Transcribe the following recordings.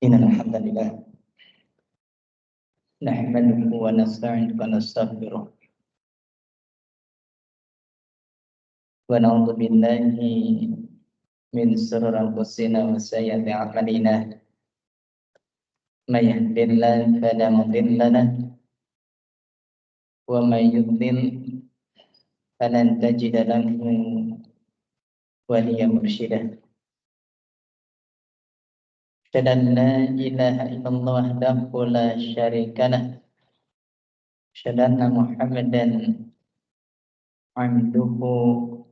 Innal hamdalillah nahmaduhu wa nasta'inuhu wa nastaghfiruh wa na'udzu billahi min shururi anfusina wa sayyiati a'malina may yahdihillahu fala mudilla lahu wa may yudlil falan tajida lahu waliya mursyida. Asyhadu an la ilaha illallah wahdahu la syarika lah. Asyhadu anna Muhammadan abduhu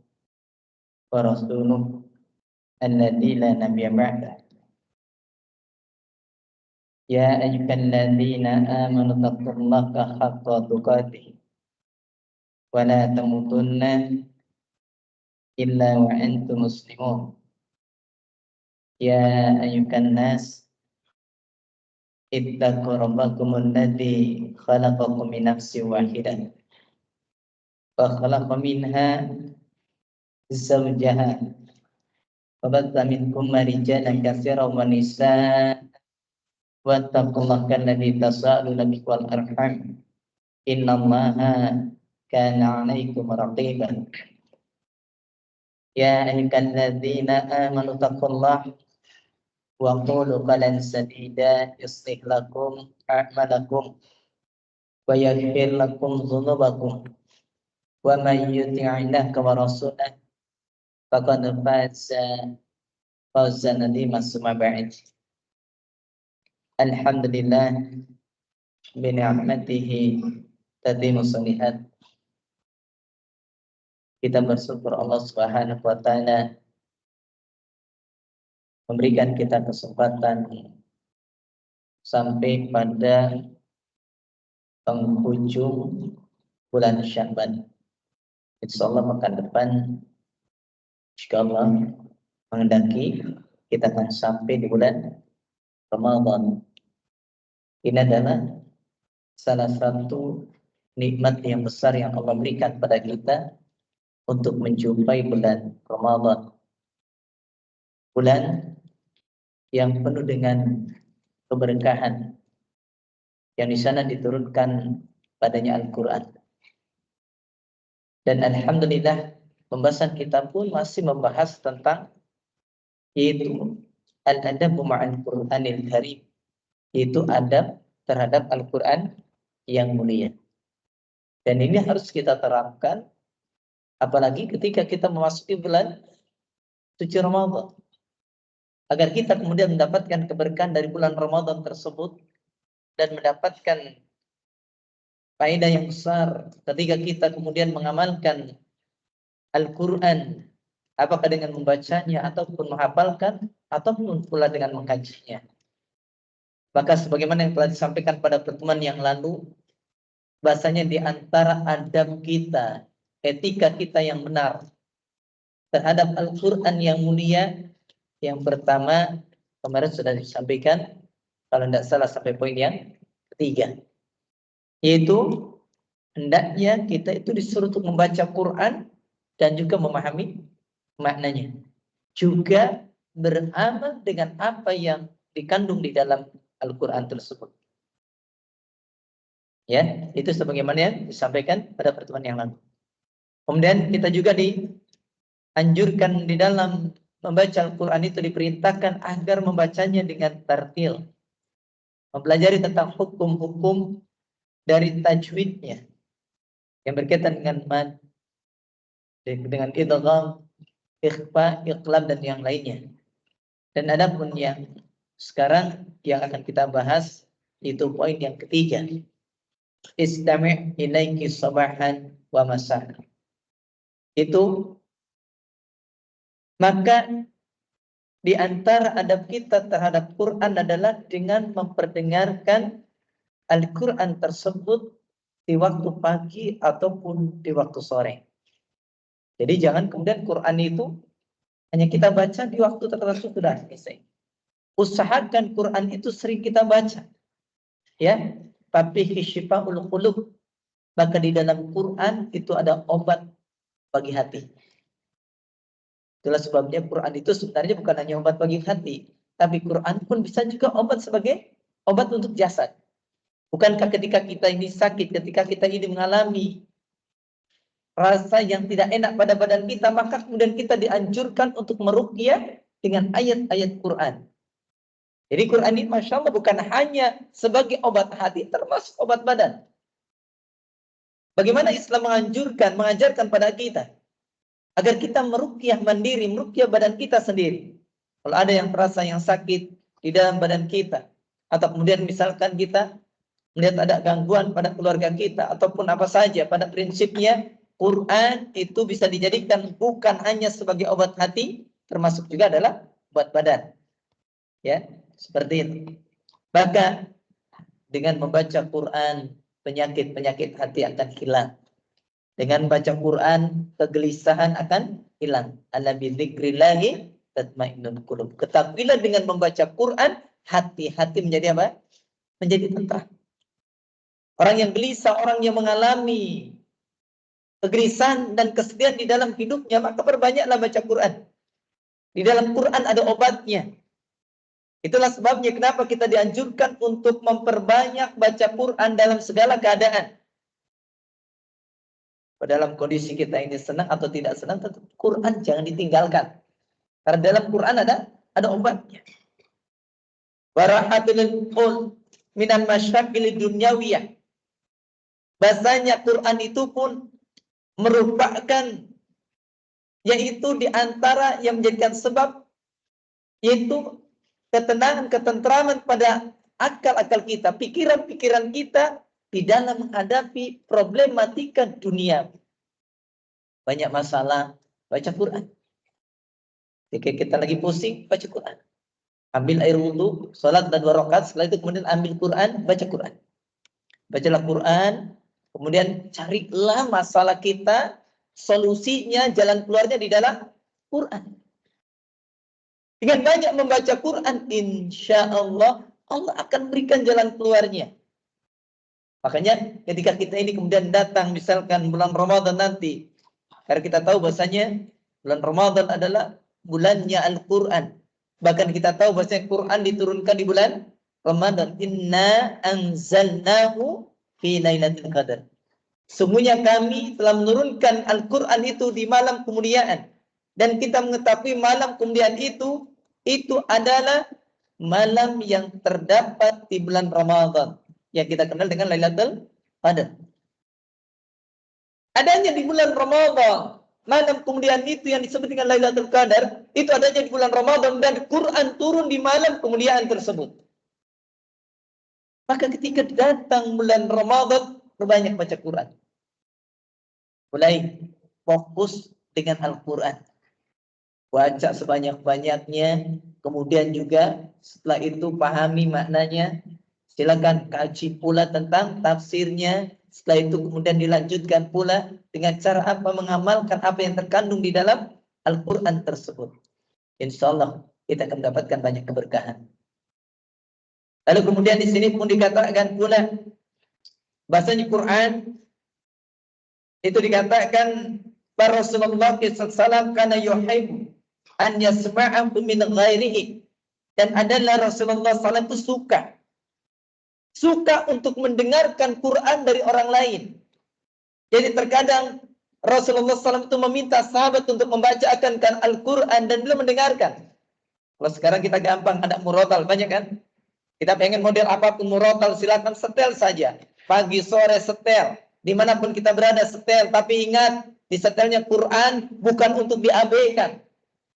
wa rasuluh alladzi la nabiyya ba'dah. Ya ayyuhalladzina amanu taqullaha haqqa tuqatih wa la tamutunna illa wa antum muslimun. Ya ayyuhan nas ittaqu rabbakum alladzi khalaqakum min nafsin wahidah wa khalaqa minha zawjaha wa batha minhuma rijalan katsiran wa nisaa wattaqullaha alladzi tasaaluna bihi wal arham innallaha kana 'alaikum raqiban. Ya ayyuhalladzina amanu taqullaha wa qulu qawlan sadida yuslih lakum a'malakum wa yaghfir lakum dhunubakum wa may yuti'illaha wa rasulahu faqad faza fawzan 'aziman. Summa ba'd. Alhamdulillah bi ni'matihi tatimmu shalihat. Kita bersyukur Allah Subhanahu wa taala memberikan kita kesempatan sampai pada penghujung bulan Sya'ban. Insyaallah pekan depan insyaallah menghendaki kita akan sampai di bulan Ramadan. Ini adalah salah satu nikmat yang besar yang Allah berikan pada kita untuk menjumpai bulan Ramadan. Bulan yang penuh dengan keberkahan, yang di sana diturunkan padanya Al-Quran. Dan alhamdulillah pembahasan kita pun masih membahas tentang yaitu al-adabu ma'al Qur'anil Karim, yaitu adab terhadap Al-Quran yang mulia. Dan ini harus kita terapkan apalagi ketika kita memasuki bulan suci Ramadan, agar kita kemudian mendapatkan keberkahan dari bulan Ramadan tersebut dan mendapatkan faedah yang besar ketika kita kemudian mengamalkan Al-Quran, apakah dengan membacanya ataupun menghafalkan ataupun pula dengan mengkajinya. Maka sebagaimana yang telah disampaikan pada pertemuan yang lalu, bahasanya di antara adab kita, etika kita yang benar terhadap Al-Quran yang mulia, yang pertama kemarin sudah disampaikan, kalau tidak salah sampai poin yang ketiga, yaitu hendaknya kita itu disuruh untuk membaca Quran dan juga memahami maknanya, juga beramal dengan apa yang dikandung di dalam Al-Quran tersebut. Ya, itu sebagaimana yang disampaikan pada pertemuan yang lalu. Kemudian kita juga dianjurkan di dalam membaca Al-Quran itu diperintahkan agar membacanya dengan tartil, mempelajari tentang hukum-hukum dari tajwidnya yang berkaitan dengan mad, dengan idgham, ikhfa, iqlab dan yang lainnya. Dan adapun yang sekarang yang akan kita bahas itu poin yang ketiga, istami' ilaiki sabahan wa masa. Itu maka di antara adab kita terhadap Quran adalah dengan memperdengarkan Al-Quran tersebut di waktu pagi ataupun di waktu sore. Jadi jangan kemudian Quran itu hanya kita baca di waktu tertentu sudah selesai. Usahakan Quran itu sering kita baca. Ya, fafihi syifa'ul qulub. Maka di dalam Quran itu ada obat bagi hati. Itulah sebabnya Quran itu sebenarnya bukan hanya obat bagi hati, Tapi Quran pun bisa juga obat sebagai obat untuk jasad. Bukankah ketika kita ini sakit, ketika kita ini mengalami rasa yang tidak enak pada badan kita, maka kemudian kita dianjurkan untuk meruqyah dengan ayat-ayat Quran. Jadi Quran ini Masya Allah bukan hanya sebagai obat hati, termasuk obat badan. Bagaimana Islam mengajarkan pada kita agar kita meruqyah mandiri, meruqyah badan kita sendiri. Kalau ada yang terasa yang sakit di dalam badan kita, atau kemudian misalkan kita melihat ada gangguan pada keluarga kita, ataupun apa saja, pada prinsipnya Quran itu bisa dijadikan bukan hanya sebagai obat hati, termasuk juga adalah obat badan. Ya, seperti itu. Bahkan dengan membaca Quran, penyakit-penyakit hati akan hilang. Dengan baca Quran, kegelisahan akan hilang. Ala bi dzikrillahi tatmainnul qulub. Ketahuilah dengan membaca Quran, hati-hati menjadi apa? Menjadi tenteram. Orang yang gelisah, orang yang mengalami kegelisahan dan kesedihan di dalam hidupnya, maka perbanyaklah baca Quran. Di dalam Quran ada obatnya. Itulah sebabnya kenapa kita dianjurkan untuk memperbanyak baca Quran dalam segala keadaan. Dalam kondisi kita ini senang atau tidak senang, tetap Quran jangan ditinggalkan. Karena dalam Quran ada obatnya. Warahatul qul minan masyakil dunyawiyah. Bahasanya Quran itu pun merupakan yaitu di antara yang menjadikan sebab yaitu ketenangan, ketentraman pada akal-akal kita, pikiran-pikiran kita di dalam menghadapi problematika dunia. Banyak masalah, baca Quran. Ketika kita lagi pusing, baca Quran. Ambil air wudhu, sholat dan 2 rakaat, setelah itu kemudian ambil Quran, baca Quran. Bacalah Quran, kemudian carilah masalah kita, solusinya, jalan keluarnya di dalam Quran. Dengan banyak membaca Quran, insya Allah, Allah akan berikan jalan keluarnya. Makanya ketika kita ini kemudian datang, misalkan bulan Ramadan nanti, karena kita tahu bahasanya bulan Ramadan adalah bulannya Al-Quran. Bahkan kita tahu bahasanya Quran diturunkan di bulan Ramadan. Inna anzalnahu fi lailatul qadar. Sungguhnya kami telah menurunkan Al-Quran itu di malam kemuliaan. Dan kita mengetahui malam kemuliaan itu adalah malam yang terdapat di bulan Ramadan. Yang kita kenal dengan Lailatul Qadar. Adanya di bulan Ramadan. Malam kemuliaan itu yang disebut dengan Lailatul Qadar, itu adanya di bulan Ramadan dan Quran turun di malam kemuliaan tersebut. Maka ketika datang bulan Ramadan, perbanyak baca Quran. Mulai fokus dengan Al-Quran. Baca sebanyak-banyaknya, kemudian juga setelah itu pahami maknanya, silakan kaji pula tentang tafsirnya. Setelah itu kemudian dilanjutkan pula dengan cara apa mengamalkan apa yang terkandung di dalam Al-Quran tersebut. Insya Allah kita akan mendapatkan banyak keberkahan. Lalu kemudian di sini pun dikatakan pula bahasanya Quran itu dikatakan para Rasulullah SAW karena yuhibbu an yasma'ahu min ghairihi, dan adalah Rasulullah SAW itu suka untuk mendengarkan Quran dari orang lain. Jadi terkadang Rasulullah SAW itu meminta sahabat untuk membacakan Al-Quran dan beliau mendengarkan. Kalau sekarang kita gampang ada murotal, banyak kan? Kita pengen model apapun murotal, silakan setel saja. Pagi, sore setel. Dimanapun kita berada setel. Tapi ingat, di setelnya Quran bukan untuk diabaikan.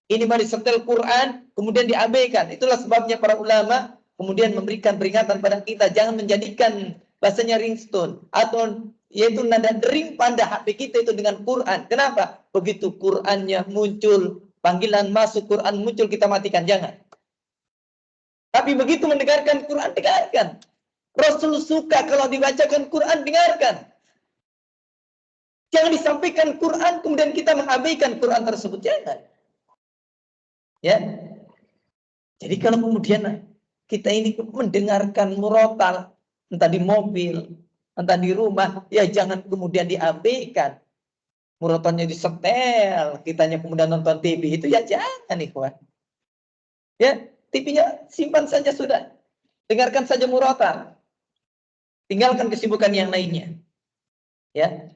Ini mari setel Quran, kemudian diabaikan. Itulah sebabnya para ulama kemudian memberikan peringatan pada kita, jangan menjadikan bahasanya ringtone atau yaitu nada dering pada HP kita itu dengan Quran. Kenapa? Begitu Qurannya muncul, panggilan masuk Quran muncul, kita matikan, jangan. Tapi begitu mendengarkan Quran, dengarkan. Rasul suka kalau dibacakan Quran, dengarkan. Jangan disampaikan Quran kemudian kita mengabaikan Quran tersebut, jangan. Ya. Jadi kalau kemudian kita ini mendengarkan murotal, entah di mobil, entah di rumah, ya jangan kemudian diabaikan. Murotalnya disetel, kitanya kemudian nonton TV, itu ya jangan, ikhwan. Ya, TV-nya simpan saja sudah. Dengarkan saja murotal. Tinggalkan kesibukan yang lainnya. Ya.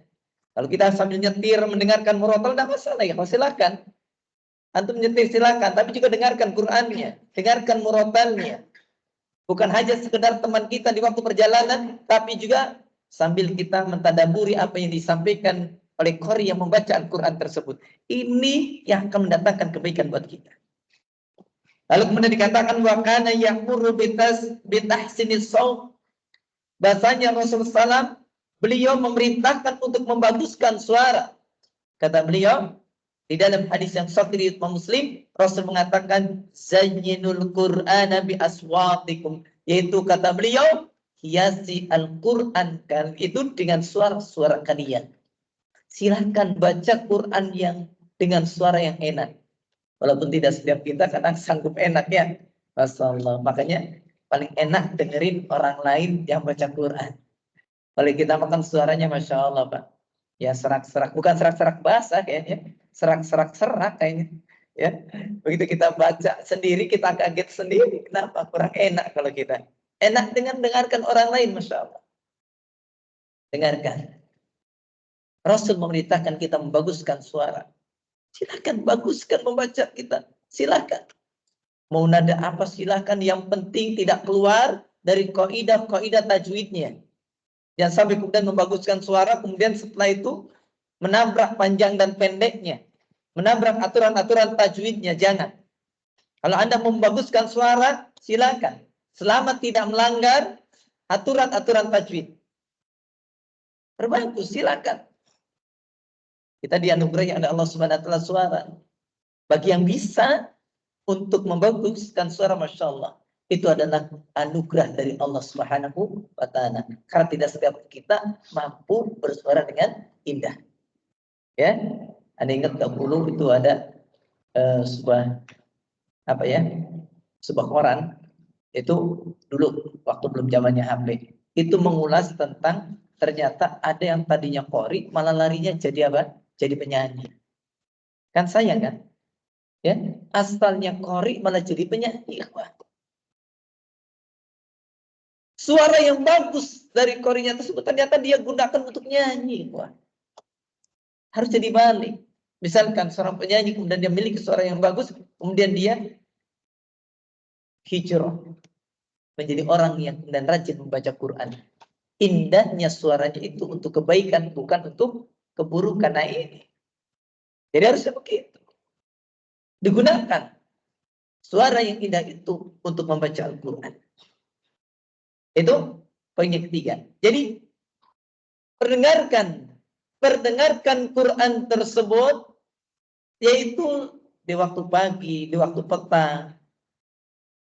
Kalau kita sambil nyetir mendengarkan murotal, tidak masalah ya, silakan. Antum nyetir silakan, tapi juga dengarkan Qur'annya, dengarkan murotalnya. Bukan hanya sekedar teman kita di waktu perjalanan, tapi juga sambil kita mentadaburi apa yang disampaikan oleh qari yang membaca Al-Quran tersebut. Ini yang akan mendatangkan kebaikan buat kita. Lalu kemudian dikatakan wa kana ya'muru bitahsinis shaut. Bahasanya Rasulullah SAW, beliau memerintahkan untuk membaguskan suara. Kata beliau, di dalam hadis yang sahih riwayat Muslim, Rasul mengatakan zayyinul Qur'ana bi aswatikum, yaitu kata beliau, hiasi Al-Qur'an kan itu dengan suara-suara kalian. Silahkan baca Quran yang dengan suara yang enak. Walaupun tidak setiap kita kadang sanggup enak ya. Masya Allah. Makanya paling enak dengerin orang lain yang baca Quran. Kalau kita makan suaranya Masya Allah Pak. Ya serak-serak. Bukan serak-serak basah kayaknya. Serak-serak kayaknya. Ya, begitu kita baca sendiri, kita kaget sendiri. Kenapa? Kurang enak kalau kita. Enak dengan dengarkan orang lain Masya Allah. Dengarkan. Rasul memerintahkan kita membaguskan suara. Silakan baguskan membaca kita. Silakan. Mau nada apa silakan. Yang penting tidak keluar dari kaidah-kaidah tajwidnya. Jangan sampai kemudian membaguskan suara, kemudian setelah itu menabrak panjang dan pendeknya. Menabrak aturan-aturan tajwidnya. Jangan. Kalau Anda membaguskan suara, silakan. Selama tidak melanggar aturan-aturan tajwid. Berbagus, silakan. Kita dianugerahi oleh Allah Subhanahu wa taala suara. Bagi yang bisa untuk membaguskan suara, Masya Allah, itu adalah anugerah dari Allah Subhanahu wa taala. Karena tidak setiap kita mampu bersuara dengan indah. Ya, Anda ingat dahulu itu ada sebuah sebuah koran itu dulu waktu belum zamannya HP. Itu mengulas tentang ternyata ada yang tadinya qori malah larinya jadi apa? Jadi penyanyi. Kan sayang kan? Ya, asalnya qori malah jadi penyanyi. Suara yang bagus dari qorinya tersebut ternyata dia gunakan untuk nyanyi. Harus jadi balik. Misalkan seorang penyanyi kemudian dia memiliki suara yang bagus, kemudian dia hijrah menjadi orang yang kemudian rajin membaca Quran. Indahnya suaranya itu untuk kebaikan, bukan untuk keburukan. Nah ini. Jadi harusnya begitu. Digunakan suara yang indah itu untuk membaca Al-Quran. Itu poin yang ketiga. Jadi perdengarkan Quran tersebut, yaitu di waktu pagi, di waktu petang,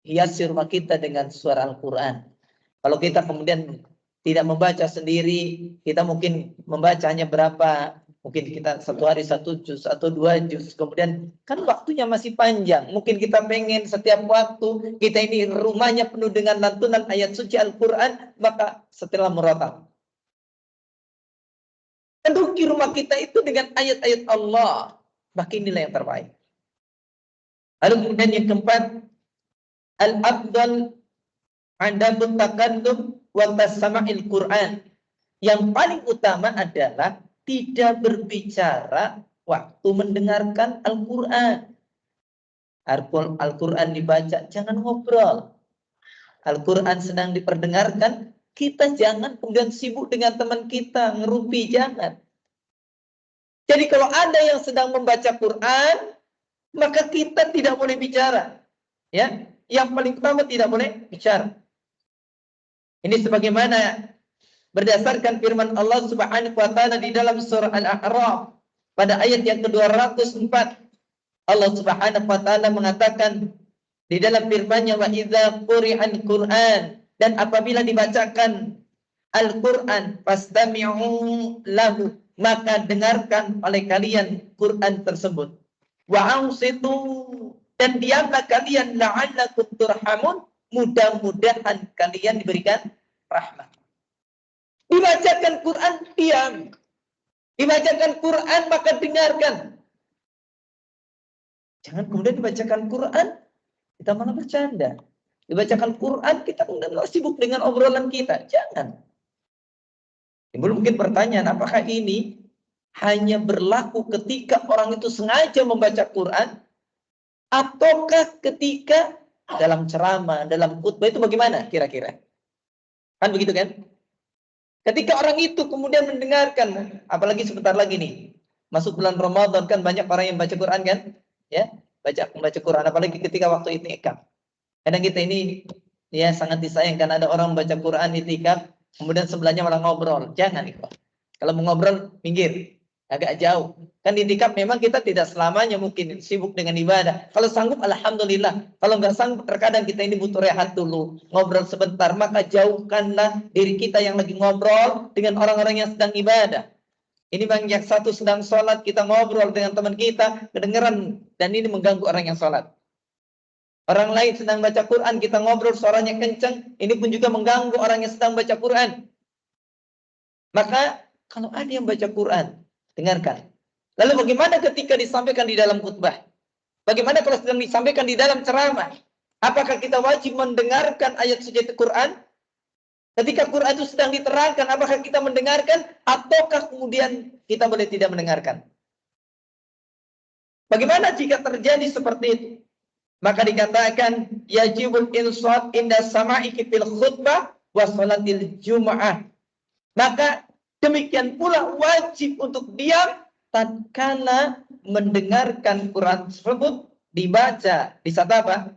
hiasi rumah kita dengan suara Al-Quran. Kalau kita kemudian tidak membaca sendiri, kita mungkin membaca hanya berapa, mungkin kita satu hari 1 juz atau 2 juz, kemudian kan waktunya masih panjang. Mungkin kita pengen setiap waktu kita ini rumahnya penuh dengan lantunan ayat suci Al-Quran, maka setelah murotal. Penuhi rumah kita itu dengan ayat-ayat Allah, maka inilah yang terbaik. Lalu kemudian yang keempat, al-afdal adabut takallum wa tasma'il Quran. Yang paling utama adalah tidak berbicara waktu mendengarkan Al-Quran. Al-Quran dibaca, jangan ngobrol. Al-Quran sedang diperdengarkan, kita jangan kemudian sibuk dengan teman kita, ngerupi, jangan. Jadi kalau ada yang sedang membaca Quran, maka kita tidak boleh bicara. Ya, yang paling utama tidak boleh bicara. Ini sebagaimana berdasarkan firman Allah Subhanahu wa taala di dalam surah Al-A'raf pada ayat yang ke-204. Allah Subhanahu wa taala mengatakan di dalam firman-Nya, wa idza quri'al Qur'an, dan apabila dibacakan Al-Qur'an fastami'u lahu, maka dengarkan oleh kalian Quran tersebut. Wa ansitu, dan diamlah kalian la'allakum turhamun, mudah-mudahan kalian diberikan rahmat. Dibacakan Quran, diam. Dibacakan Quran, maka dengarkan. Jangan kemudian dibacakan Quran, kita malah bercanda. Dibacakan Quran, kita kemudian malah sibuk dengan obrolan kita. Jangan. Timbul mungkin pertanyaan, apakah ini hanya berlaku ketika orang itu sengaja membaca Quran, ataukah ketika dalam ceramah, dalam khutbah itu bagaimana kira-kira? Kan begitu kan? Ketika orang itu kemudian mendengarkan, apalagi sebentar lagi nih, masuk bulan Ramadan kan banyak orang yang baca Quran kan? Ya, membaca Quran, apalagi ketika waktu itikaf. Kadang kita ini ya sangat disayangkan ada orang membaca Quran itikaf, kemudian sebelahnya malah ngobrol. Jangan itu. Kalau mau ngobrol, minggir. Agak jauh. Kan itikaf memang kita tidak selamanya mungkin sibuk dengan ibadah. Kalau sanggup, alhamdulillah. Kalau nggak sanggup, terkadang kita ini butuh rehat dulu. Ngobrol sebentar. Maka jauhkanlah diri kita yang lagi ngobrol dengan orang-orang yang sedang ibadah. Ini bang yang satu sedang sholat, kita ngobrol dengan teman kita, kedengeran. Dan ini mengganggu orang yang sholat. Orang lain sedang baca Quran, kita ngobrol, suaranya kencang. Ini pun juga mengganggu orang yang sedang baca Quran. Maka kalau ada yang baca Quran, dengarkan. Lalu bagaimana ketika disampaikan di dalam khutbah? Bagaimana kalau sedang disampaikan di dalam ceramah? Apakah kita wajib mendengarkan ayat suci Quran? Ketika Quran itu sedang diterangkan, apakah kita mendengarkan? Ataukah kemudian kita boleh tidak mendengarkan? Bagaimana jika terjadi seperti itu? Maka dikatakan yajibul insat inda sama'i fil khutbah wa salatil jum'ah. Maka demikian pula wajib untuk diam tatkala mendengarkan Quran tersebut dibaca di saat apa?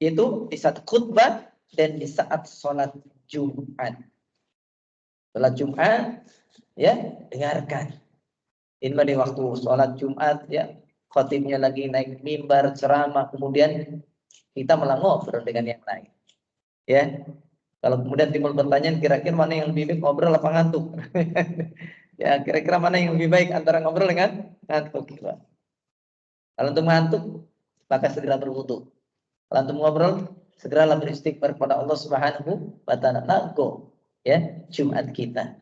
Yaitu di saat khutbah dan di saat sholat Jumat. Sholat Jumat ya dengarkan. Ini di waktu sholat Jumat ya. Khotibnya lagi naik mimbar ceramah, kemudian kita malah ngobrol dengan yang lain. Ya, kalau kemudian timbul pertanyaan, kira-kira mana yang lebih baik, ngobrol apa ngantuk? Ya, kira-kira mana yang lebih baik antara ngobrol dengan ngantuk? Kalau untuk ngantuk, maka segera berwudu. Kalau untuk ngobrol, segeralah beristighfar kepada Allah Subhanahu wa Ta'ala. Nago, ya, Jumat kita.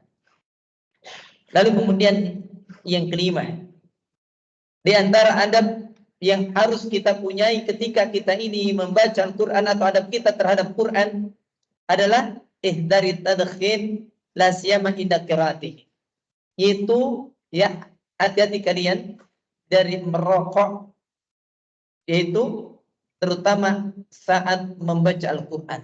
Lalu kemudian yang kelima. Di antara adab yang harus kita punyai ketika kita ini membaca Al-Quran atau adab kita terhadap Quran adalah ihdari tadkhin la siyama inda qiraati. Yaitu ya hati-hati kalian dari merokok, yaitu terutama saat membaca Al-Quran.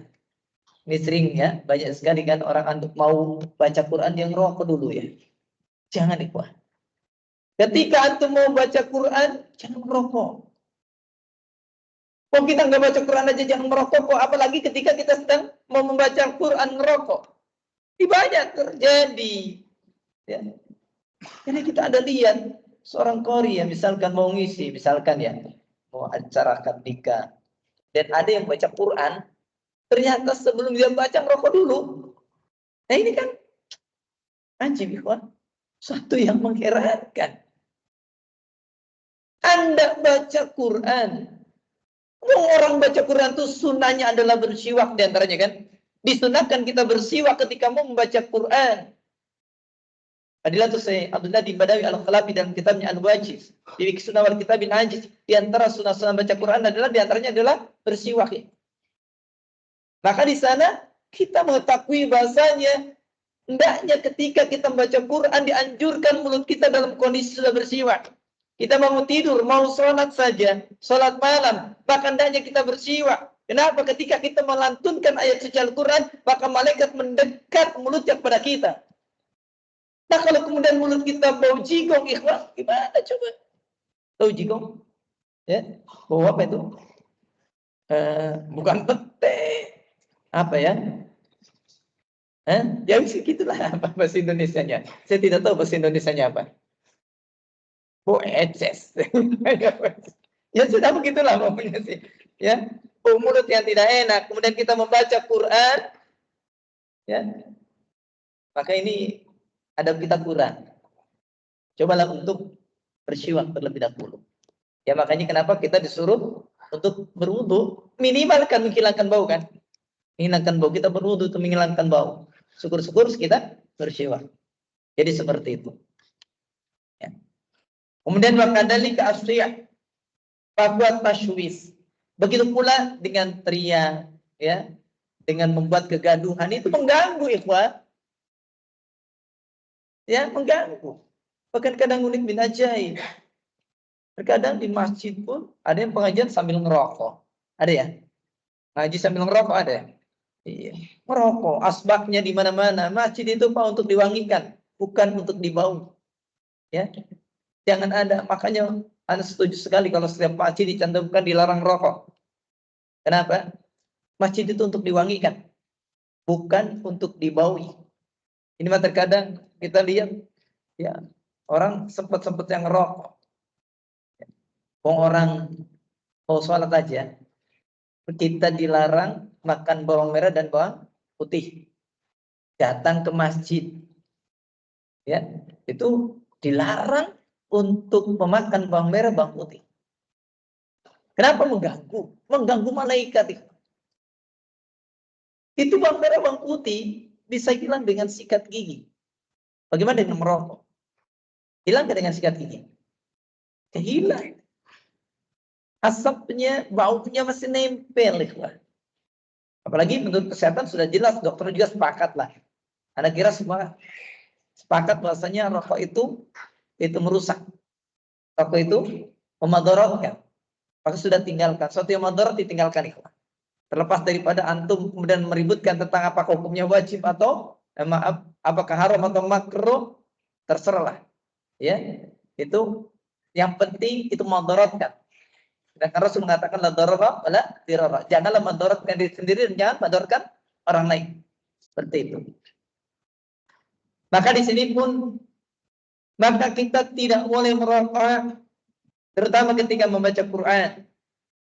Ini sering ya, banyak sekali kan orang untuk mau baca Quran yang rokok dulu ya. Jangan ikhwah. Ketika antum mau baca Quran, jangan merokok. Kok kita nggak baca Quran aja jangan merokok kok, apalagi ketika kita sedang mau membaca Quran ngerokok. Ini banyak terjadi. Ya. Jadi kita ada lihat seorang qori ya, misalkan mau ngisi, misalkan ya mau acara akad nikah, dan ada yang baca Quran, ternyata sebelum dia baca ngerokok dulu. Nah ini kan anjing ikhwan, satu yang mengherankan. Anda baca Quran. Orang baca Quran itu sunnahnya adalah bersiwak diantaranya kan. Disunahkan kita bersiwak ketika mau membaca Quran. Adilah tuh saya Abdullah bin Badawi Al-Khalafi dalam kitabnya Al-Wajiz. Di Sunnah wal Kitab bin Ajiz. Di antara sunnah-sunnah baca Quran adalah diantaranya adalah bersiwak. Maka di sana kita mengetahui bahasanya hendaknya ketika kita membaca Quran dianjurkan mulut kita dalam kondisi sudah bersiwak. Kita mau tidur, mau sholat saja, sholat malam, bahkan hendaknya kita bersiwak. Kenapa? Ketika kita melantunkan ayat suci Al-Quran, maka malaikat mendekat mulutnya kepada kita. Nah kalau kemudian mulut kita bau jigong, ikhwan, gimana coba? Bau jigong? Ya, bau apa itu? Bukan pete. Apa ya? Ya gitulah apa bahasa Indonesianya. Saya tidak tahu bahasa Indonesianya apa. Eces. Ya sudah begitulah pokoknya sih. Ya, mulut yang tidak enak. Kemudian kita membaca Quran, ya, maka ini adab kita kurang. Cobalah untuk bersiwak terlebih dahulu. Ya makanya kenapa kita disuruh untuk berwudu, minimalkan menghilangkan bau kan? Menghilangkan bau, kita berwudu untuk menghilangkan bau. Syukur-syukur kita bersiwak. Jadi seperti itu. Ya. Kemudian wakadali keasliah, bahwa tashwis. Begitu pula dengan teriak, ya, dengan membuat kegaduhan itu mengganggu, ikhwah. Ya, mengganggu. Bahkan kadang unik bin ajaib. Terkadang di masjid pun ada yang pengajian sambil ngerokok. Ada ya? Ngaji sambil ngerokok ada ya? Iya. Ngerokok, asbaknya di mana-mana. Masjid itu Pak untuk diwangikan, bukan untuk dibau. Ya. Jangan ada. Makanya Anda setuju sekali kalau setiap masjid dicantumkan dilarang rokok. Kenapa? Masjid itu untuk diwangikan, bukan untuk dibaui. Ini mah terkadang kita lihat ya orang sempat yang ngerokok. Orang mau sholat aja, kita dilarang makan bawang merah dan bawang putih. Datang ke masjid, ya itu dilarang untuk memakan bawang merah, bawang putih. Kenapa mengganggu? Mengganggu malaikat. Itu bawang merah, bawang putih bisa hilang dengan sikat gigi. Bagaimana dengan merokok? Hilang dengan sikat gigi? Hilang. Asapnya, baunya masih nempel. Apalagi menurut kesehatan sudah jelas, dokter juga sepakat lah. Anda kira semua sepakat bahwasanya rokok itu merusak. Rokok itu memadorotkan. Maka sudah tinggalkan. Suatu yang madorot ditinggalkan. Terlepas daripada antum kemudian meributkan tentang apakah hukumnya wajib atau maaf, apakah haram atau makruh, terserahlah. Ya, itu yang penting itu madorotkan. Dan Rasul mengatakan la darara wala dirara. Janganlah madorotkan diri sendiri dan jangan madorotkan orang lain. Seperti itu. Maka di sini pun maka kita tidak boleh merokok, terutama ketika membaca Quran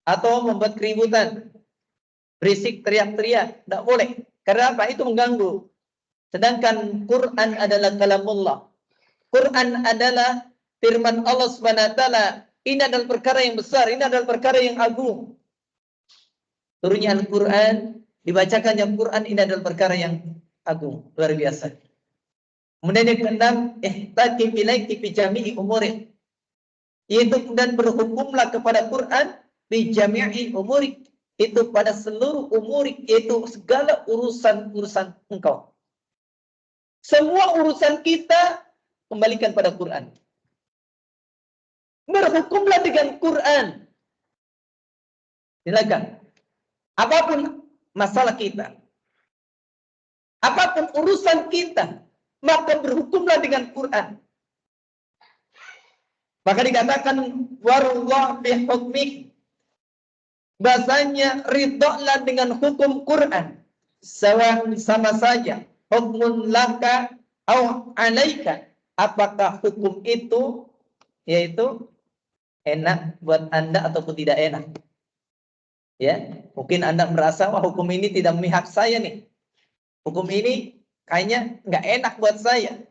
atau membuat keributan, berisik, teriak-teriak, tidak boleh. Karena apa? Itu mengganggu. Sedangkan Quran adalah kalamullah. Quran adalah firman Allah Subhanahu wa taala. Ini adalah perkara yang besar, ini adalah perkara yang agung. Turunnya Al-Quran, dibacakannya Quran, ini adalah perkara yang agung, luar biasa. Kemudian yang keenam, ihtaki bilaiki fi jami'i umuri. Yaitu kemudian berhukumlah kepada Quran bi jami'i umuri. Itu pada seluruh umuri, yaitu segala urusan-urusan engkau. Semua urusan kita kembalikan pada Quran. Berhukumlah dengan Quran. Silakan. Apapun masalah kita, apapun urusan kita, maka berhukumlah dengan Quran. Maka dikatakan warullah bihukmih, bahasanya ridholah dengan hukum Quran. Sama saja hukmun laka au alaika, apakah hukum itu yaitu enak buat Anda ataupun tidak enak. Ya, mungkin Anda merasa wah hukum ini tidak memihak saya nih. Hukum ini kayaknya nggak enak buat saya.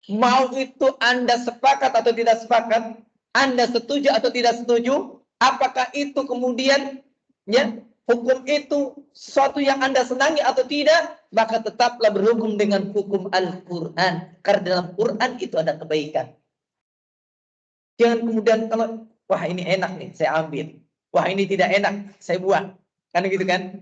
Mau itu Anda sepakat atau tidak sepakat, Anda setuju atau tidak setuju, apakah itu kemudian ya hukum itu sesuatu yang Anda senangi atau tidak, maka tetaplah berhukum dengan hukum Al-Quran. Karena dalam Quran itu ada kebaikan. Jangan kemudian kalau wah ini enak nih, saya ambil. Wah ini tidak enak, saya buang. Kan gitu kan?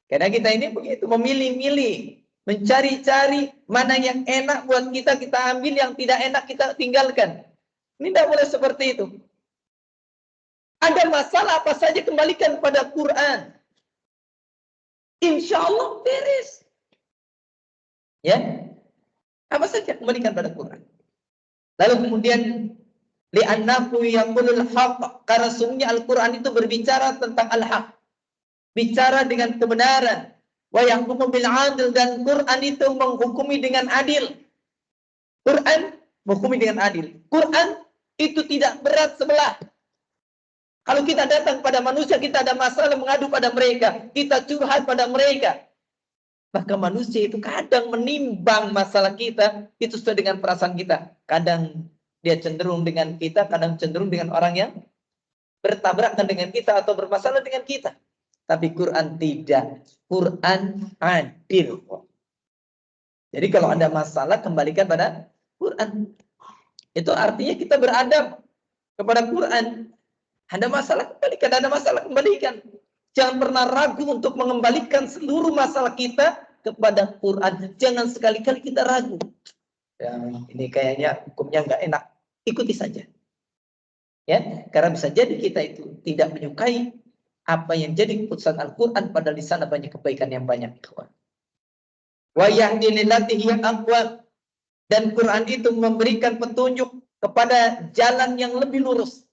Karena kita ini begitu memilih-milih, mencari-cari mana yang enak buat kita, kita ambil, yang tidak enak kita tinggalkan. Ini tidak boleh seperti itu. Ada masalah apa saja kembalikan pada Quran. Insya Allah beres. Ya, apa saja kembalikan pada Quran. Lalu kemudian li'annahu yaqulul haqq, karena sungguhnya Al-Quran itu berbicara tentang al-haq, bicara dengan kebenaran. Wa yahkumu bil adil, dan Quran itu menghukumi dengan adil. Quran menghukumi dengan adil. Quran itu tidak berat sebelah. Kalau kita datang pada manusia, kita ada masalah mengadu pada mereka, kita curhat pada mereka, maka manusia itu kadang menimbang masalah kita itu sesuai dengan perasaan kita. Kadang dia cenderung dengan kita, kadang cenderung dengan orang yang bertabrakan dengan kita atau bermasalah dengan kita. Tapi Quran tidak. Quran adil. Jadi kalau ada masalah, kembalikan pada Quran. Itu artinya kita beradab kepada Quran. Ada masalah, kembalikan. Ada masalah, kembalikan. Jangan pernah ragu untuk mengembalikan seluruh masalah kita kepada Quran. Jangan sekali-kali kita ragu. Ya, ini kayaknya hukumnya nggak enak. Ikuti saja. Ya, karena bisa jadi kita itu tidak menyukai apa yang jadi keputusan Al-Quran, padahal di sana banyak kebaikan yang banyak. Wa yahdi lillati hiya aqwam, dan Quran itu memberikan petunjuk kepada jalan yang lebih lurus.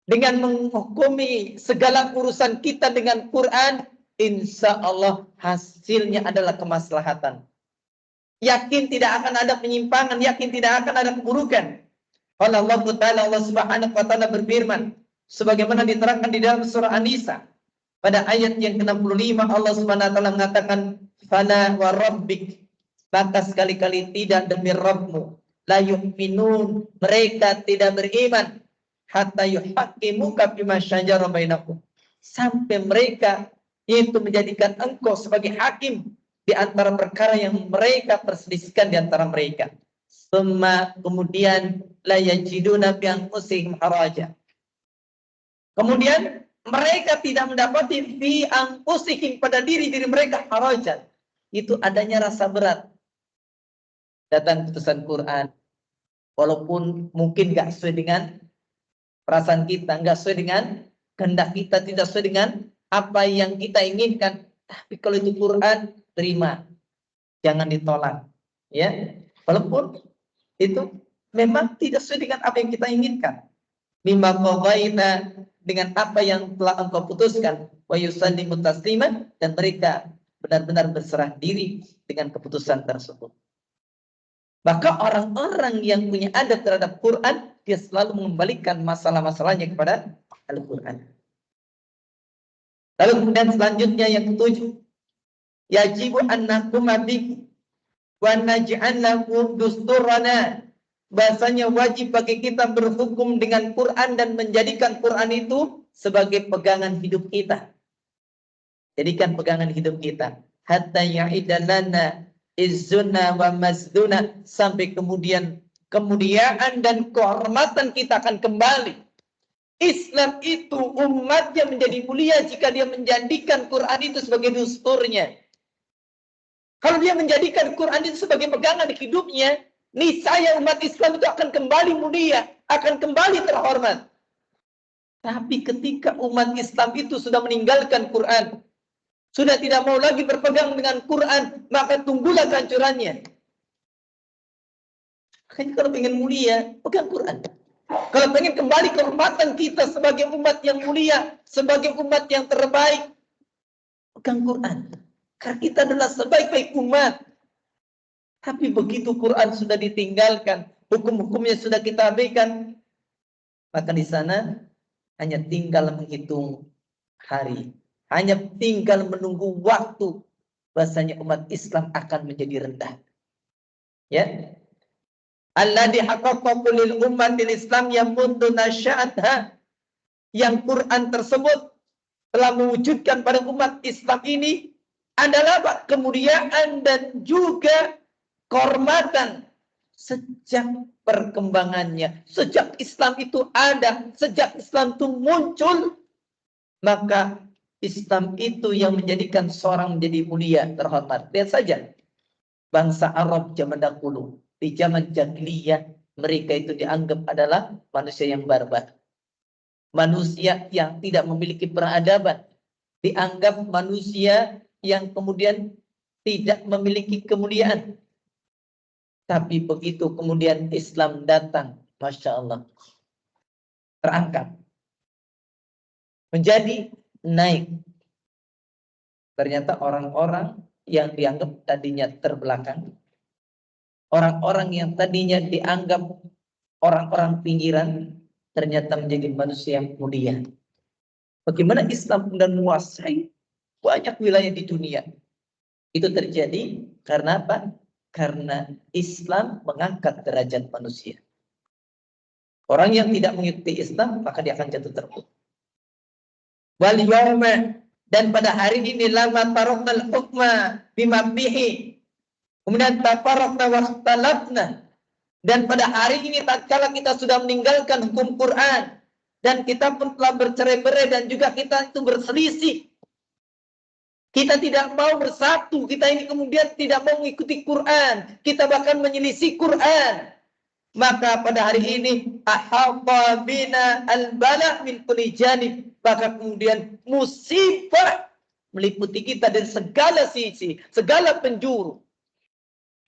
Dengan menghukumi segala urusan kita dengan Quran, insya Allah hasilnya adalah kemaslahatan. Yakin tidak akan ada penyimpangan, yakin tidak akan ada keburukan. Allah Ta'ala, Allah Subhanahu wa Ta'ala berfirman, sebagaimana diterangkan di dalam surah An-Nisa pada ayat yang ke-65, Allah Subhanahu wa Ta'ala mengatakan, fala wa rabbik, maka sekali-kali tidak demi Rabbmu, la yu'minun, mereka tidak beriman, hatta yuhaqqimuka bima syajara bainakum, sampai mereka itu menjadikan engkau sebagai hakim di antara perkara yang mereka perselisihkan di antara mereka. Kemudian la yajiduna bi anfusihim haraja. Kemudian mereka tidak mendapati fi anfusihim, pada diri mereka harajan. Itu adanya rasa berat. Datang putusan Quran, walaupun mungkin nggak sesuai dengan perasaan kita, nggak sesuai dengan kehendak kita, tidak sesuai dengan apa yang kita inginkan. Tapi kalau itu Quran, terima, jangan ditolak. Ya, walaupun itu memang tidak sesuai dengan apa yang kita inginkan. Mimma qadaina, dengan apa yang telah engkau putuskan, wa yusallimu tasliman, dan mereka benar-benar berserah diri dengan keputusan tersebut. Maka orang-orang yang punya adat terhadap Quran, dia selalu mengembalikan masalah-masalahnya kepada Al-Quran. Lalu kemudian selanjutnya yang ketujuh, yajibu an nahkuma bihi wa naj'al lahu dusturana, bahasanya wajib bagi kita berhukum dengan Quran dan menjadikan Quran itu sebagai pegangan hidup kita. Jadikan pegangan hidup kita. Hatta ya'idalana izzuna wa mazduna, sampai kemudian kemuliaan dan kehormatan kita akan kembali. Islam itu umatnya menjadi mulia jika dia menjadikan Quran itu sebagai dusturnya. Kalau dia menjadikan Quran itu sebagai pegangan hidupnya, niscaya umat Islam itu akan kembali mulia, akan kembali terhormat. Tapi ketika umat Islam itu sudah meninggalkan Quran, sudah tidak mau lagi berpegang dengan Quran, maka tunggulah kehancurannya. Makanya kalau ingin mulia, pegang Quran. Kalau ingin kembali kehormatan kita sebagai umat yang mulia, sebagai umat yang terbaik, pegang Quran. Karena kita adalah sebaik-baik umat. Tapi begitu Quran sudah ditinggalkan, hukum-hukumnya sudah kita abaikan, maka di sana hanya tinggal menghitung hari, hanya tinggal menunggu waktu, bahasanya umat Islam akan menjadi rendah. Ya, alladzi haqqaqa lil ummatil Islam yang mundu nasya'atha, yang Quran tersebut telah mewujudkan pada umat Islam ini adalah kemuliaan dan juga kehormatan sejak perkembangannya, sejak Islam itu ada, sejak Islam itu muncul, maka Islam itu yang menjadikan seorang menjadi mulia, terhormat. Lihat saja bangsa Arab zaman dahulu, di zaman jahiliyah, mereka itu dianggap adalah manusia yang barbar, manusia yang tidak memiliki peradaban, dianggap manusia yang kemudian tidak memiliki kemuliaan. Tapi begitu kemudian Islam datang, Masya Allah, terangkat, menjadi naik. Ternyata orang-orang yang dianggap tadinya terbelakang, orang-orang yang tadinya dianggap orang-orang pinggiran, ternyata menjadi manusia yang mulia. Bagaimana Islam kemudian menguasai banyak wilayah di dunia? Itu terjadi karena apa? Karena Islam mengangkat derajat manusia. Orang yang tidak mengikuti Islam, maka dia akan jatuh terpuruk. Wal yawma, dan pada hari ini lama taraknal hukma bima bihi, kemudian tafarraqna wa ikhtalafna, dan pada hari ini tatkala kita sudah meninggalkan hukum Quran, Dan kita pun telah bercerai-berai dan juga kita itu berselisih. Kita tidak mau bersatu. Kita ini kemudian tidak mau mengikuti Quran. Kita bahkan menyelisih Quran. Maka pada hari ini ahata bina al-bala min kulli janib. Maka kemudian musibah meliputi kita dari segala sisi, segala penjuru.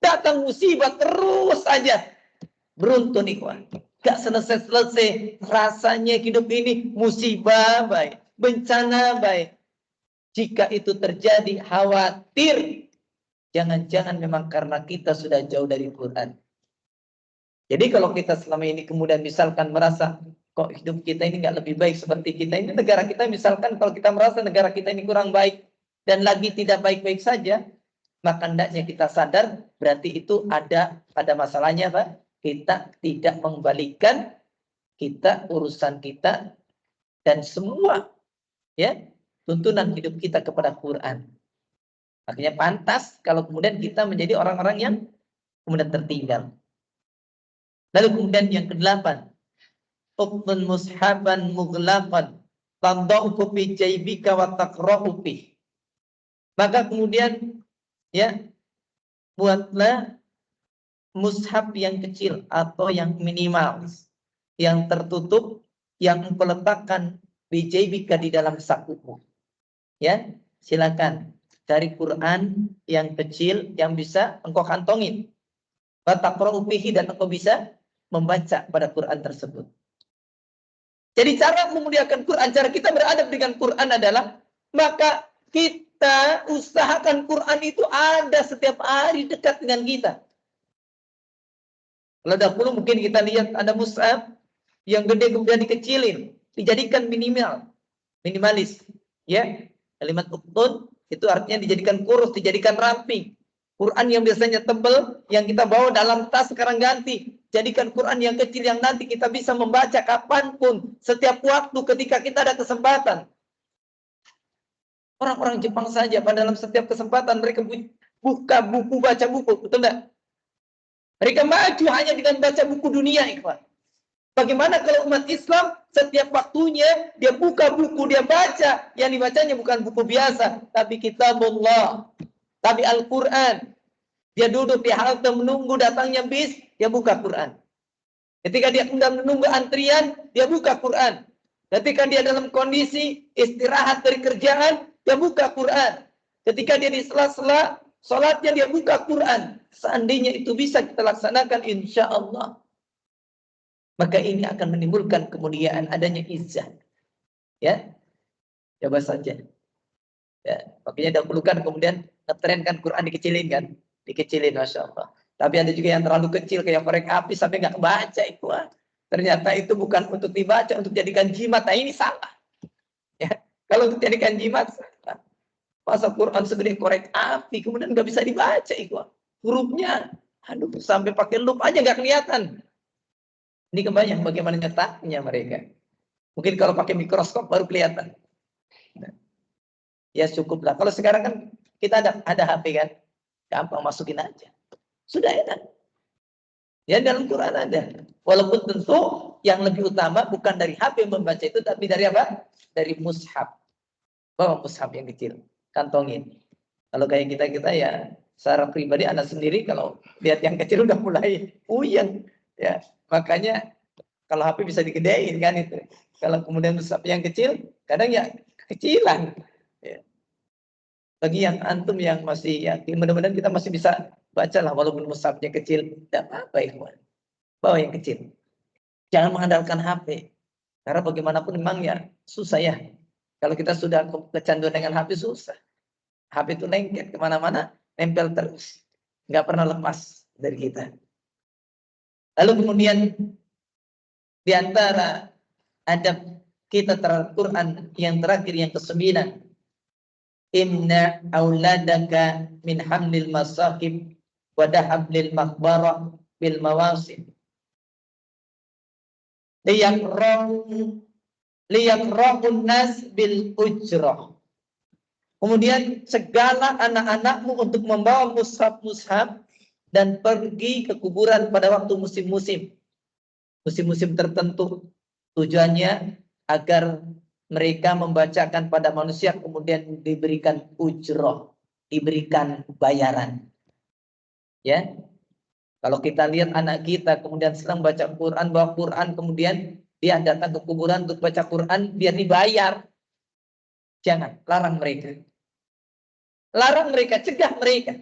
Datang musibah terus saja. Beruntun ikhwan. Gak selesai-selesai. Rasanya hidup ini musibah baik. Bencana baik. Jika itu terjadi khawatir. Jangan-jangan memang karena kita sudah jauh dari Quran. Jadi kalau kita selama ini kemudian misalkan merasa kok hidup kita ini nggak lebih baik seperti kita ini negara kita, misalkan kalau kita merasa negara kita ini kurang baik dan lagi tidak baik-baik saja, maka hendaknya kita sadar berarti itu ada masalahnya, Pak. Kita tidak mengembalikan kita urusan kita dan semua ya tuntunan hidup kita kepada Quran. Makanya pantas kalau kemudian kita menjadi orang-orang yang kemudian tertinggal. Lalu kemudian yang ke-8, uqtun mushaban mughlaqan tamda'u fi jaybika wa taqra'u fi. Maka kemudian ya buatlah mushaf yang kecil atau yang minimal, yang tertutup, yang engkau letakkan fi jaybika di dalam sakumu. Ya, silakan cari Quran yang kecil yang bisa engkau kantongin. Wa taqra'u fihi, dan engkau bisa membaca pada Quran tersebut. Jadi cara memuliakan Quran, cara kita beradab dengan Quran adalah maka kita usahakan Quran itu ada setiap hari dekat dengan kita. Kalau dahulu mungkin kita lihat ada mushaf yang gede kemudian dikecilin, dijadikan minimalis. Ya, kalimat uqtun itu artinya dijadikan kurus, dijadikan rapi. Quran yang biasanya tebal, yang kita bawa dalam tas sekarang ganti. Jadikan Quran yang kecil yang nanti kita bisa membaca kapanpun, setiap waktu ketika kita ada kesempatan. Orang-orang Jepang saja pada dalam setiap kesempatan mereka buka buku, baca buku, betul enggak? Mereka maju hanya dengan baca buku dunia, ikhwan. Bagaimana kalau umat Islam setiap waktunya dia buka buku, dia baca, yang dibacanya bukan buku biasa, tapi kitabullah, tapi Al-Quran. Dia duduk di halte menunggu datangnya bis, dia buka Quran. Ketika dia sedang menunggu antrian, dia buka Quran. Ketika dia dalam kondisi istirahat dari kerjaan, dia buka Quran. Ketika dia di sela-sela sholatnya, dia buka Quran. Seandainya itu bisa kita laksanakan, insya Allah, maka ini akan menimbulkan kemuliaan, adanya izzah. Ya, coba saja. Ya, makanya dahulu kan kemudian ngetrenkan Quran dikecilin kan, dikecilin, masya Allah. Tapi ada juga yang terlalu kecil kayak korek api sampai nggak kebaca itu. Ternyata itu bukan untuk dibaca, untuk jadikan jimat. Nah ini salah. Ya, kalau untuk jadikan jimat salah. Masa Quran segede korek api kemudian nggak bisa dibaca itu. Hurufnya, aduh, sampai pakai lup aja nggak kelihatan. Ini kebayang bagaimana nyetaknya mereka. Mungkin kalau pakai mikroskop baru kelihatan. Nah, ya cukuplah. Kalau sekarang kan kita ada HP kan, gampang masukin aja. Sudah ya kan? Ya dalam Quran ada. Walaupun tentu yang lebih utama bukan dari HP membaca itu, tapi dari apa? Dari mushaf. Bawa mushaf yang kecil, kantongin. Kalau kayak kita ya secara pribadi anak sendiri kalau lihat yang kecil udah mulai puyeng. Ya, makanya kalau HP bisa digedein kan itu. Kalau kemudian mushaf yang kecil, kadang ya kecilan. Ya. Bagi yang antum yang masih yakin, mudah-mudahan kita masih bisa baca lah walaupun mushafnya kecil, tidak apa-apa ikhwan. Bawa yang kecil. Jangan mengandalkan HP. Karena bagaimanapun memang ya susah ya. Kalau kita sudah kecanduan dengan HP susah. HP itu lengket kemana-mana, nempel terus. Nggak pernah lepas dari kita. Lalu kemudian di antara adab kita terhadap Quran yang terakhir yang ke-9. Inna auladaka min hamlil masaqib wa dahablil maqbarah bil mawasim. Liyakrahun nas bil ujrah. Kemudian segala anak-anakmu untuk membawa mushaf-mushaf dan pergi ke kuburan pada waktu musim-musim tertentu. Tujuannya agar mereka membacakan pada manusia kemudian diberikan ujroh, diberikan bayaran. Ya, kalau kita lihat anak kita kemudian sedang baca Quran, bawa Quran, kemudian dia datang ke kuburan untuk baca Quran, biar dibayar. Jangan, larang mereka. Larang mereka, cegah mereka.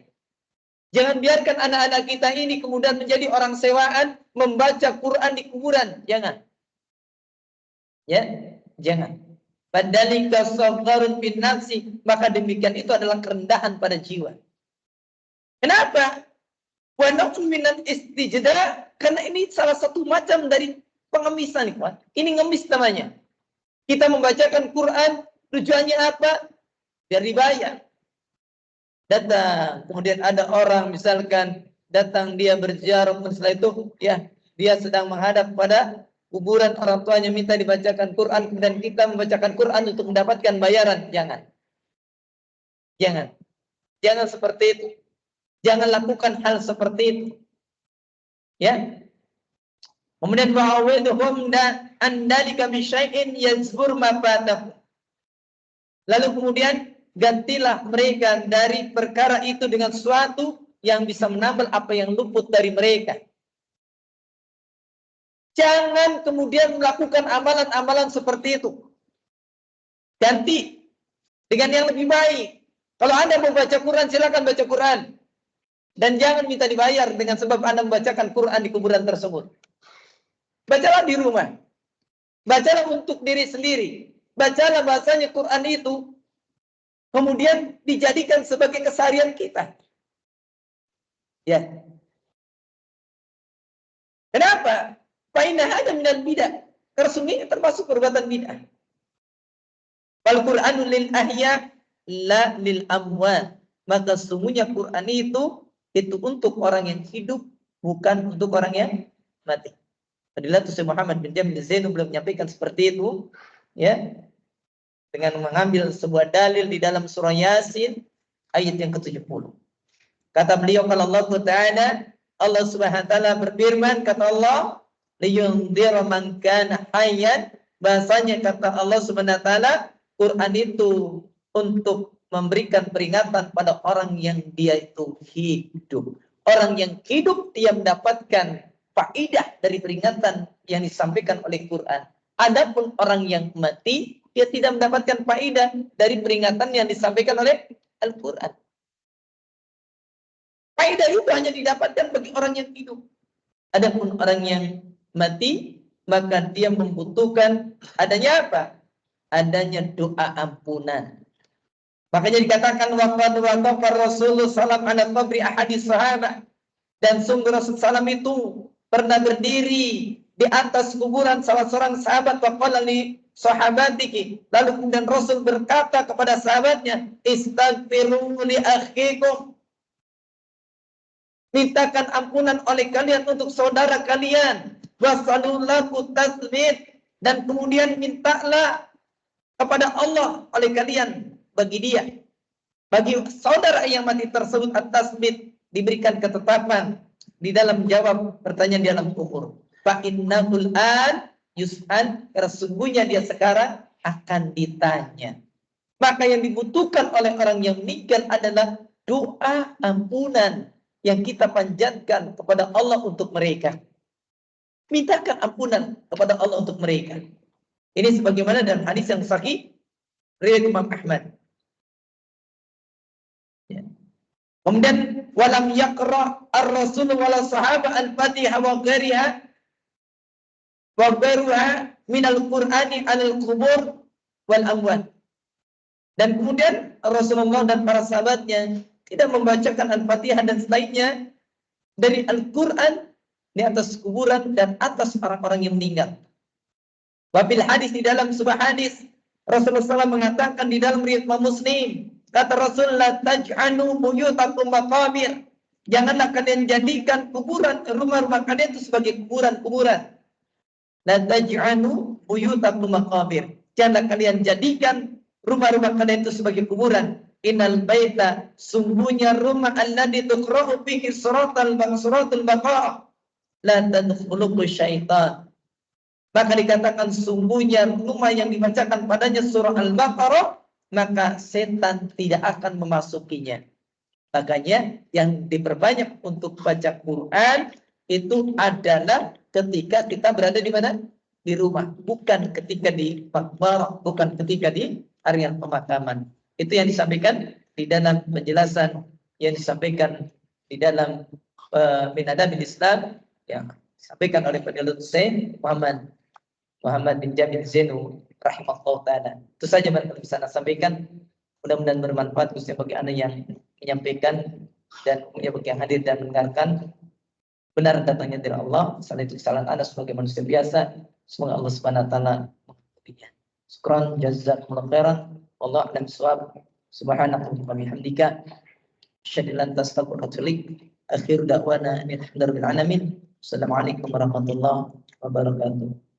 Jangan biarkan anak-anak kita ini kemudian menjadi orang sewaan membaca Quran di kuburan. Jangan. Ya, jangan. Padalika sagharun bin nafsi, maka demikian itu adalah kerendahan pada jiwa. Kenapa? Wa nau'un minal istijda, karena ini salah satu macam dari pengemisan, ikhwan. Ini ngemis namanya. Kita membacakan Quran, tujuannya apa? Biar dibayar. Datang, kemudian ada orang misalkan datang dia berziarah, setelah itu ya dia sedang menghadap pada kuburan orang tuanya minta dibacakan Quran dan kita membacakan Quran untuk mendapatkan bayaran. Jangan. Jangan. Jangan seperti itu. Jangan lakukan hal seperti itu. Ya. Kemudian wa'awidhum andalika bisyai'in yazbur ma fatahu. Lalu kemudian gantilah mereka dari perkara itu dengan sesuatu yang bisa menambal apa yang luput dari mereka. Jangan kemudian melakukan amalan-amalan seperti itu. Ganti dengan yang lebih baik. Kalau Anda mau baca Quran, silakan baca Quran. Dan jangan minta dibayar dengan sebab Anda membacakan Quran di kuburan tersebut. Bacalah di rumah. Bacalah untuk diri sendiri. Bacalah bahasanya Quran itu kemudian dijadikan sebagai keseharian kita. Ya. Kenapa? Fa'inna hada minal bid'ah. Karena sungguhnya termasuk perbuatan bid'ah. Wal Qur'anu lil ahya la lil amwat. Maka sungguhnya Quran itu untuk orang yang hidup, bukan untuk orang yang mati. Fadilatul Syekh Muhammad bin Jamil Zainu belum menyampaikan seperti itu, ya, dengan mengambil sebuah dalil di dalam surah Yasin ayat yang ke-70. Kata beliau, kalau Allah Ta'ala, Allah Subhanahu wa taala berfirman, kata Allah, liyundhira man kana hayyan, bahasanya kata Allah Subhanahu wa taala, Quran itu untuk memberikan peringatan pada orang yang dia itu hidup. Orang yang hidup dia mendapatkan faidah dari peringatan yang disampaikan oleh Quran. Adapun orang yang mati, dia tidak mendapatkan faidah dari peringatan yang disampaikan oleh Al-Quran. Faidah itu hanya didapatkan bagi orang yang hidup. Adapun orang yang mati, maka dia membutuhkan adanya apa? Adanya doa ampunan. Makanya dikatakan waqad waqafa Rasulullah sallallahu alaihi qabri ahadits sahabat, dan sungguh Rasul sallam itu pernah berdiri di atas kuburan salah seorang sahabat, waqala li sahabatiki, lalu kemudian Rasul berkata kepada sahabatnya, istaghfiru li akhikum, mintakan ampunan oleh kalian untuk saudara kalian, wasallallahu tasbih, dan kemudian mintalah kepada Allah oleh kalian bagi dia, bagi saudara yang mati tersebut, at-tasbih, diberikan ketetapan di dalam jawab pertanyaan di dalam kubur. Fa innahul an yus'al, karena sungguhnya dia sekarang akan ditanya. Maka yang dibutuhkan oleh orang yang meninggal adalah doa ampunan yang kita panjatkan kepada Allah untuk mereka. Mintakan ampunan kepada Allah untuk mereka. Ini sebagaimana dalam hadis yang sahih riwayat Imam Ahmad. Ya. Kemudian walam yaqra ar-rasul wala sahaba al-Fatihah wa ghairiha wa ghairuha min al-Qur'ani al-qubur wal amwat. Dan kemudian Rasulullah dan para sahabatnya tidak membacakan Al-Fatihah dan selainnya dari Al-Quran di atas kuburan dan atas orang-orang yang meninggal. Wabil hadis, di dalam sebuah hadis Rasulullah SAW mengatakan di dalam riwayat Muslim, kata Rasulullah, taj'anu buyutakum maqabir, janganlah kalian jadikan kuburan, rumah-rumah kalian itu sebagai kuburan-kuburan. La taj'anu buyutakum maqabir, janganlah kalian jadikan rumah-rumah kalian itu sebagai kuburan. Innal baita, sungguhnya rumah alladzi tuqra'u fihi suratul baqa la tadkhuluhu syaitan, Maka dikatakan sungguhnya rumah yang dibacakan padanya surah Al-Baqarah, maka setan tidak akan memasukinya. Makanya yang diperbanyak untuk baca Quran itu adalah ketika kita berada di mana? Di rumah, bukan ketika di makbarah, bukan ketika di area pemakaman. Itu yang disampaikan di dalam penjelasan yang disampaikan di dalam min adabil Islam yang disampaikan oleh Fadilatul Syekh Muhammad bin Jamil Zainu rahimahullah ta'ala. Itu saja yang bisa saya sampaikan. Mudah-mudahan bermanfaat khususnya bagi Anda yang menyampaikan dan umumnya bagi yang hadir dan mendengarkan. Benar datangnya dari Allah, salah itu kesalahan Anda sebagai manusia biasa. Semoga Allah Subhanahu wa taala menghormatinya. Syukran jazakumullah khairan. Wallahu a'lam bishawab. Subhanakallahumma wa bihamdika asyhadu an la ilaha illa anta astaghfiruka wa atubu ilaik. Akhir da'wana alhamdulillahi rabbil alamin. Assalamualaikum warahmatullahi wabarakatuh.